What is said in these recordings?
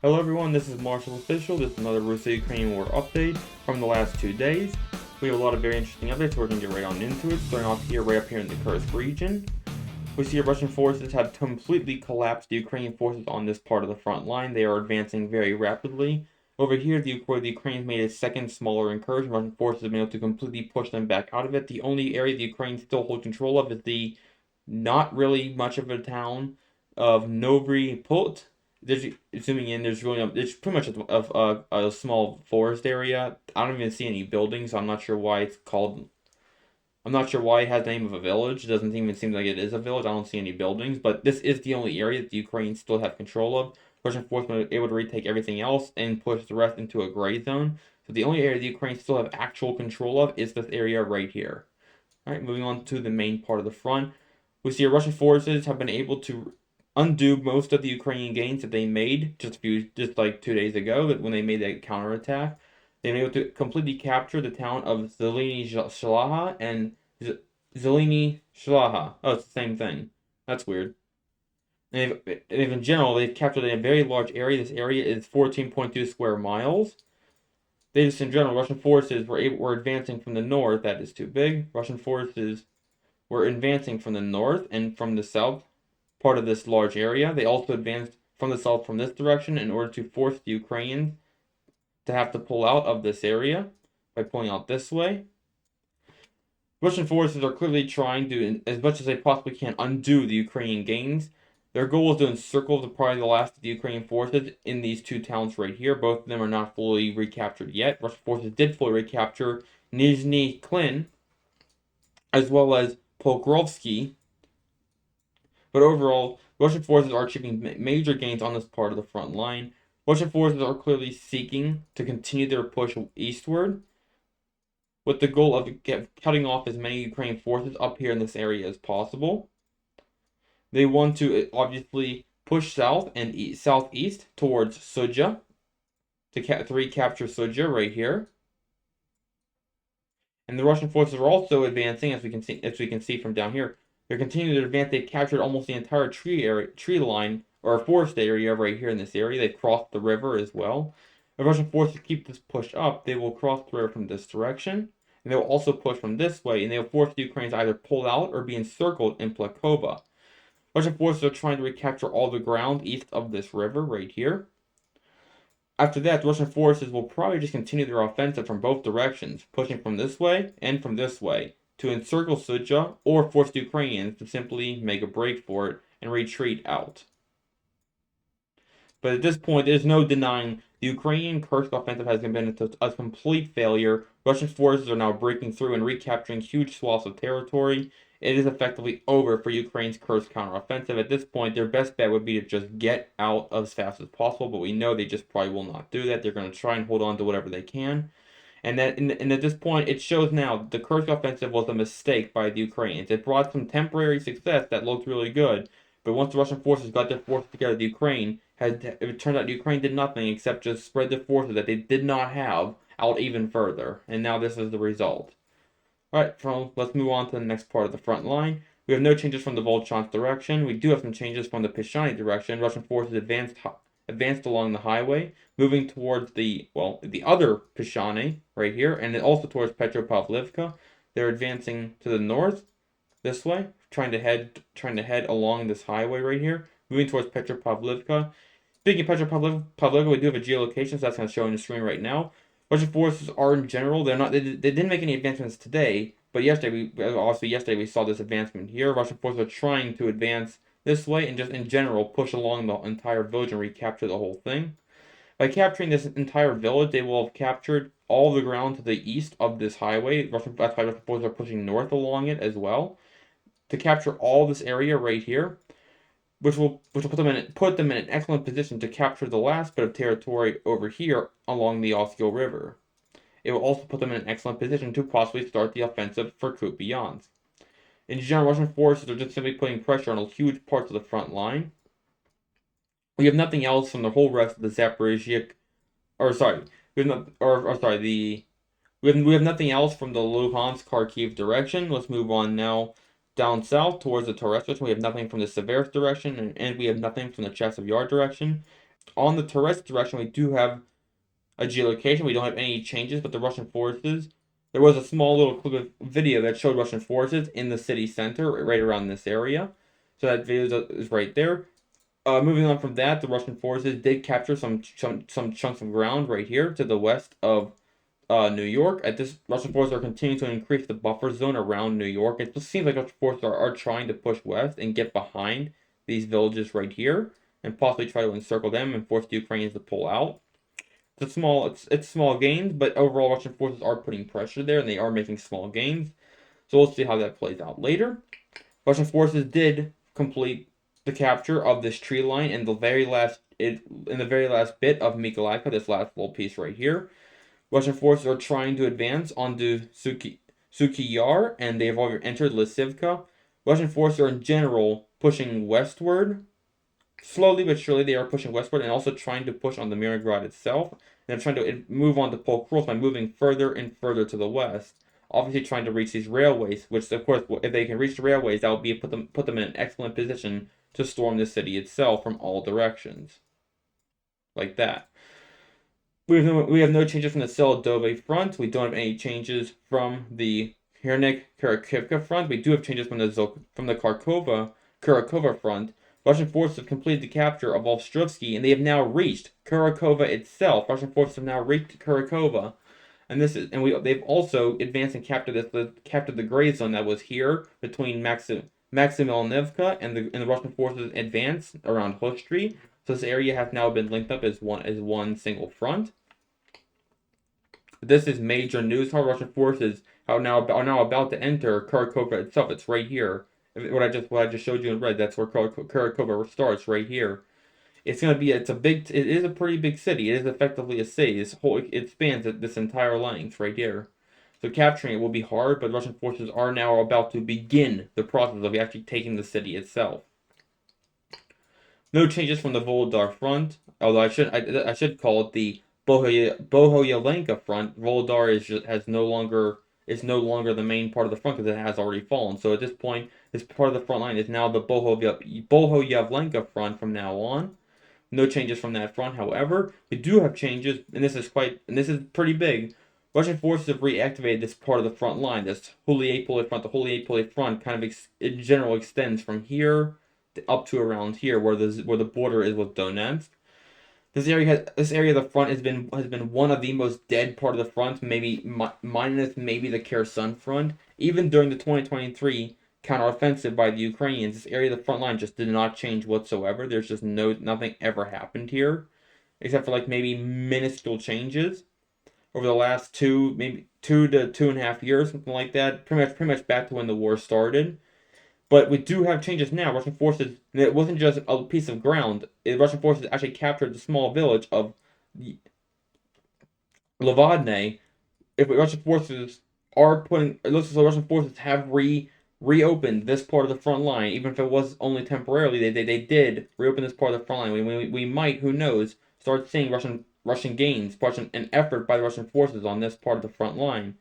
Hello everyone, this is Marshall Official. This is another Russia-Ukraine war update from the last 2 days. We have a lot of very interesting updates, so we're going to get right on into it. Starting off here, right up here in the KURSK region. We see Russian forces have completely collapsed the Ukrainian forces on this part of the front line. They are advancing very rapidly. Over here, where the Ukrainians made a second smaller incursion, Russian forces have been able to completely push them back out of it. The only area the Ukraine still hold control of is the not really much of a town of Novry Pot. Zooming in, there's pretty much a small forest area. I don't even see any buildings, so I'm not sure why it's called. I'm not sure why it has the name of a village. It doesn't even seem like it is a village. I don't see any buildings, but this is the only area that the Ukrainians still have control of. Russian forces were able to retake everything else and push the rest into a gray zone. So the only area the Ukrainians still have actual control of is this area right here. All right, moving on to the main part of the front. We see Russian forces have been able to undo most of the Ukrainian gains that they made just like 2 days ago when they made that counterattack. They've been able to completely capture the town of Zeleny Shlaha and Zeleny Shlaha. Oh, it's the same thing. That's weird. And in general, they've captured a very large area. This area is 14.2 square miles. They just in general, Russian forces were advancing from the north. That is too big. Russian forces were advancing from the north and from the south part of this large area. They also advanced from the south from this direction in order to force the Ukrainians to have to pull out of this area by pulling out this way. Russian forces are clearly trying to, as much as they possibly can, undo the Ukrainian gains. Their goal is to encircle probably the last of the Ukrainian forces in these two towns right here. Both of them are not fully recaptured yet. Russian forces did fully recapture Nizhny Klin, as well as Pokrovsk. But overall, Russian forces are achieving major gains on this part of the front line. Russian forces are clearly seeking to continue their push eastward with the goal of cutting off as many Ukrainian forces up here in this area as possible. They want to obviously push south and southeast towards Sudzha to recapture Sudzha right here. And the Russian forces are also advancing, as we can see from down here. They're continuing to advance. They've captured almost the entire tree line, or forest area right here in this area. They've crossed the river as well. If Russian forces keep this push up, they will cross the river from this direction. And they will also push from this way, and they will force the Ukrainians to either pull out or be encircled in Plakova. Russian forces are trying to recapture all the ground east of this river right here. After that, the Russian forces will probably just continue their offensive from both directions, pushing from this way and from this way, to encircle Sudzha or force the Ukrainians to simply make a break for it and retreat out. But at this point, there's no denying the Ukrainian KURSK offensive has been a complete failure. Russian forces are now breaking through and recapturing huge swaths of territory. It is effectively over for Ukraine's KURSK counteroffensive. At this point, their best bet would be to just get out as fast as possible, but we know they just probably will not do that. They're going to try and hold on to whatever they can. And at this point, it shows now the KURSK offensive was a mistake by the Ukrainians. It brought some temporary success that looked really good, but once the Russian forces got their forces together, it turned out Ukraine did nothing except just spread the forces that they did not have out even further. And now this is the result. Alright, let's move on to the next part of the front line. We have no changes from the Volchansk direction. We do have some changes from the Pishani direction. Russian forces advanced along the highway, moving towards the other Pishani right here, and then also towards Petropavlivka. They're advancing to the north, this way, trying to head along this highway right here, moving towards Petropavlivka. Speaking of Petropavlivka, we do have a geolocation, so that's going to show on the screen right now. Russian forces are in general, they didn't make any advancements today, but yesterday we saw this advancement here. Russian forces are trying to advance this way and just in general push along the entire village and recapture the whole thing. By capturing this entire village, they will have captured all the ground to the east of this highway. That's why Russian forces are pushing north along it as well to capture all this area right here, which will put them in an excellent position to capture the last bit of territory over here along the Oskil River. It will also put them in an excellent position to possibly start the offensive for Kupiansk. In general, Russian forces are just simply putting pressure on huge parts of the front line. We have nothing else from the whole rest of the Zaporizhzhia, we have nothing else from the Luhansk Kharkiv direction. Let's move on now down south towards the Torres direction. We have nothing from the Seversk direction, and we have nothing from the Chasiv Yar direction. On the Torres direction, we do have a geolocation. We don't have any changes, but the Russian forces. There was a small little clip of video that showed Russian forces in the city center, right around this area. So that video is right there. Moving on from that, the Russian forces did capture some chunks of ground right here to the west of New York. At this, Russian forces are continuing to increase the buffer zone around New York. It just seems like Russian forces are trying to push west and get behind these villages right here, and possibly try to encircle them and force the Ukrainians to pull out. It's small gains, but overall Russian forces are putting pressure there, and they are making small gains. So we'll see how that plays out later. Russian forces did complete the capture of this tree line in the very last bit of Mykolaiv, this last little piece right here. Russian forces are trying to advance onto Suky Yar, and they have already entered Lysivka. Russian forces are in general pushing westward. Slowly but surely, they are pushing westward and also trying to push on the Mirongrad itself. And they're trying to move on to Pokrovsk by moving further and further to the west. Obviously, trying to reach these railways, which, of course, if they can reach the railways, that will be put them in an excellent position to storm the city itself from all directions. Like that. We have no changes from the Seladove front. We don't have any changes from the Kharkivka front. We do have changes from the Kurakova front. Russian forces have completed the capture of Ostrovsky, and they have now reached Kurakova itself. Russian forces have now reached Kurakova, and they've also advanced and captured the gray zone that was here between Maximilnivka and the Russian forces advance around Hostry. So this area has now been linked up as one single front. This is major news. How Russian forces are now about to enter Kurakova itself. It's right here. What I just showed you in red. That's where Kurakova starts, right here. It is a pretty big city. It is effectively a city. It spans this entire length right here. So capturing it will be hard, but Russian forces are now about to begin the process of actually taking the city itself. No changes from the Volodar front, although I should call it the Bohoyalenka front. Volodar is no longer the main part of the front because it has already fallen. So at this point, this part of the front line is now the Bohoyavlenka front from now on. No changes from that front. However, we do have changes, and this is pretty big. Russian forces have reactivated this part of the front line, this Huliepole front. The Huliepole front kind of in general extends from here up to around here, where the border is with Donetsk. This area of the front has been one of the most dead part of the front, minus the Kherson front. Even during the 2023 counteroffensive by the Ukrainians, this area of the front line just did not change whatsoever. There's just nothing ever happened here, except for like maybe minuscule changes over the last 2 to 2.5 years, something like that. Pretty much back to when the war started. But we do have changes now. Russian forces, it wasn't just a piece of ground. Russian forces actually captured the small village of Levadne. If Russian forces Russian forces have reopened this part of the front line, even if it was only temporarily. They did reopen this part of the front line. We might, who knows, start seeing Russian gains, an effort by the Russian forces on this part of the front line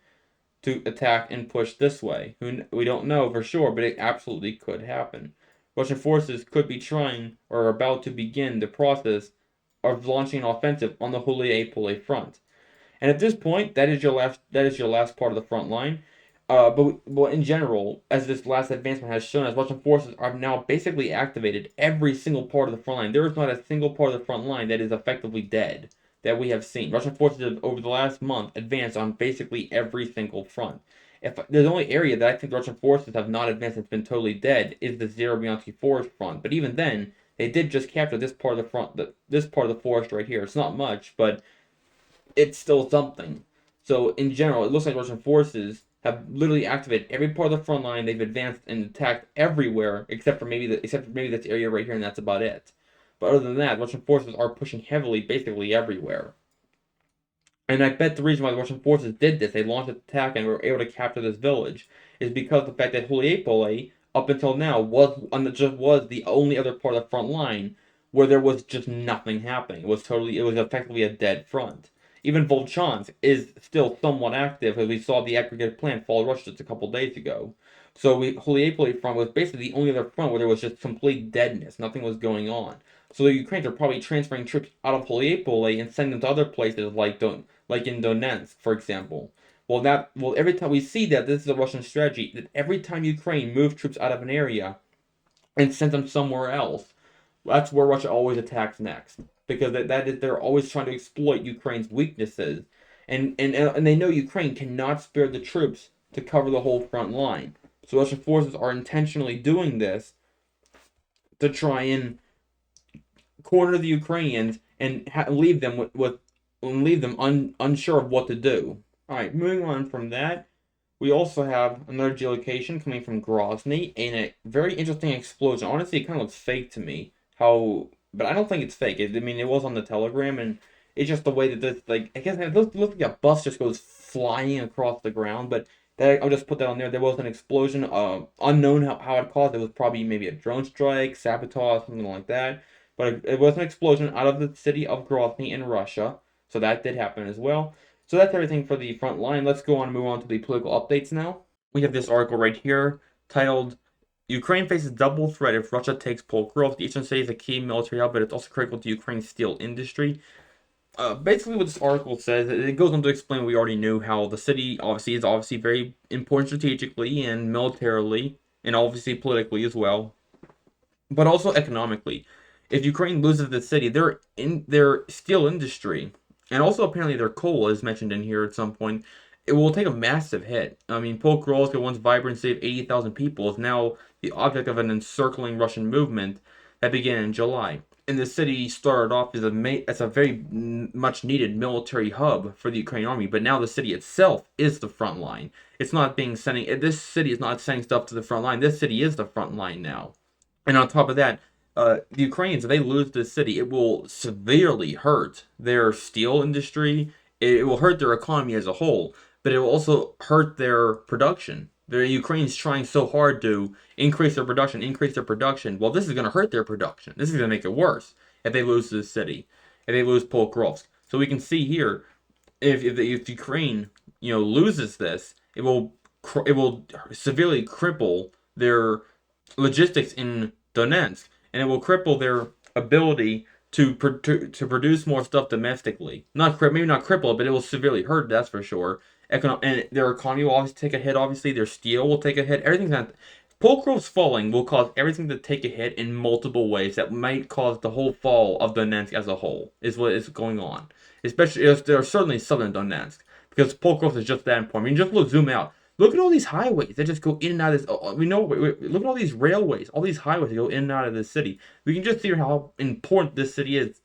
to attack and push this way. We don't know for sure, but it absolutely could happen. Russian forces could be trying or are about to begin the process of launching an offensive on the Huliepole front. And at this point, that is your last part of the front line. But in general, as this last advancement has shown us, Russian forces are now basically activated every single part of the front line. There is not a single part of the front line that is effectively dead that we have seen. Russian forces have, over the last month, advanced on basically every single front. If the only area that I think the Russian forces have not advanced that's been totally dead is the Zerobyansky Forest front. But even then, they did just capture this part of the front, this part of the forest right here. It's not much, but it's still something. So in general, it looks like Russian forces have literally activated every part of the front line. They've advanced and attacked everywhere except for maybe this area right here, and that's about it. But other than that, Russian forces are pushing heavily basically everywhere. And I bet the reason why the Russian forces did this, they launched an attack and were able to capture this village, is because of the fact that Huliepole, up until now, was the only other part of the front line where there was just nothing happening. It was effectively a dead front. Even Volchansk is still somewhat active, as we saw the aggregate plant fall rushed just a couple days ago. So Holyapole front was basically the only other front where there was just complete deadness. Nothing was going on. So the Ukrainians are probably transferring troops out of Holyapole and sending them to other places like in Donetsk, for example. Every time we see that, this is a Russian strategy, that every time Ukraine moves troops out of an area and sends them somewhere else, that's where Russia always attacks next, because that is, they're always trying to exploit Ukraine's weaknesses, and they know Ukraine cannot spare the troops to cover the whole front line. So Russian forces are intentionally doing this to try and corner the Ukrainians and leave them unsure of what to do. All right, moving on from that, we also have another geolocation coming from Grozny in a very interesting explosion. Honestly, it kind of looks fake to me. But I don't think it's fake. I mean, it was on the Telegram, and it's just the way that this, like, I guess it looks like a bus just goes flying across the ground. But I'll just put that on there. There was an explosion. Unknown how it caused. It was probably maybe a drone strike, sabotage, something like that. But it was an explosion out of the city of Grozny in Russia. So that did happen as well. So that's everything for the front line. Let's go on and move on to the political updates now. We have this article right here titled, Ukraine faces double threat if Russia takes Pokrovsk. The eastern city is a key military hub, but it's also critical to Ukraine's steel industry. Basically what this article says, it goes on to explain what we already knew, how the city is very important strategically and militarily, and obviously politically as well, but also economically. If Ukraine loses the city, their steel industry, and also apparently their coal, is mentioned in here at some point, it will take a massive hit. I mean, Pokrovsk, a once vibrant city of 80,000 people, is now the object of an encircling Russian movement that began in July. And the city started off as a very much needed military hub for the Ukrainian army, but now the city itself is the front line. It's not this city is not sending stuff to the front line. This city is the front line now. And on top of that, the Ukrainians, if they lose this city, it will severely hurt their steel industry. It will hurt their economy as a whole, but it will also hurt their production. The Ukraine's trying so hard to increase their production. Well, this is going to hurt their production. This is going to make it worse if they lose this city, if they lose Pokrovsk. So we can see here, if Ukraine loses this, it will severely cripple their logistics in Donetsk, and it will cripple their ability to produce more stuff domestically. Maybe not cripple it, but it will severely hurt. That's for sure. And their economy will obviously take a hit. Obviously, their steel will take a hit. Pokrovsk falling will cause everything to take a hit in multiple ways that might cause the whole fall of Donetsk as a whole. Is what is going on. Especially, there's certainly southern Donetsk, because Pokrovsk is just that important. I mean, just zoom out. Look at all these highways that just go in and out of this. Look at all these railways, all these highways that go in and out of this city. We can just see how important this city is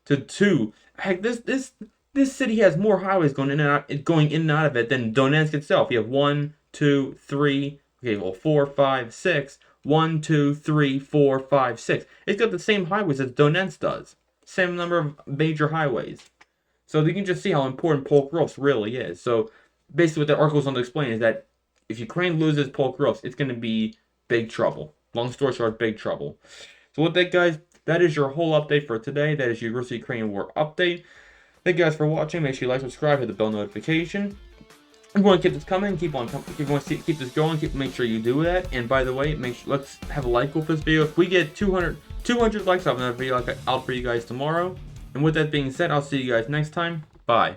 to. Heck, this city has more highways going in and out of it than Donetsk itself. You have 1, 2, 3. Okay, well, 4, 5, 6. 1, 2, 3, 4, 5, 6. It's got the same highways as Donetsk does. Same number of major highways. So you can just see how important Pokrovsk really is. So basically what the article is on to explain is that if Ukraine loses Pokrovsk, it's going to be big trouble. Long story short, big trouble. So with that, guys, that is your whole update for today. That is your Russia-Ukraine war update. Thank you guys for watching. Make sure you like, subscribe, hit the bell notification. If you want to keep this coming, if you want to keep this going, make sure you do that. And by the way, let's have a like for this video. If we get 200 likes, I'll have another video out for you guys tomorrow. And with that being said, I'll see you guys next time. Bye.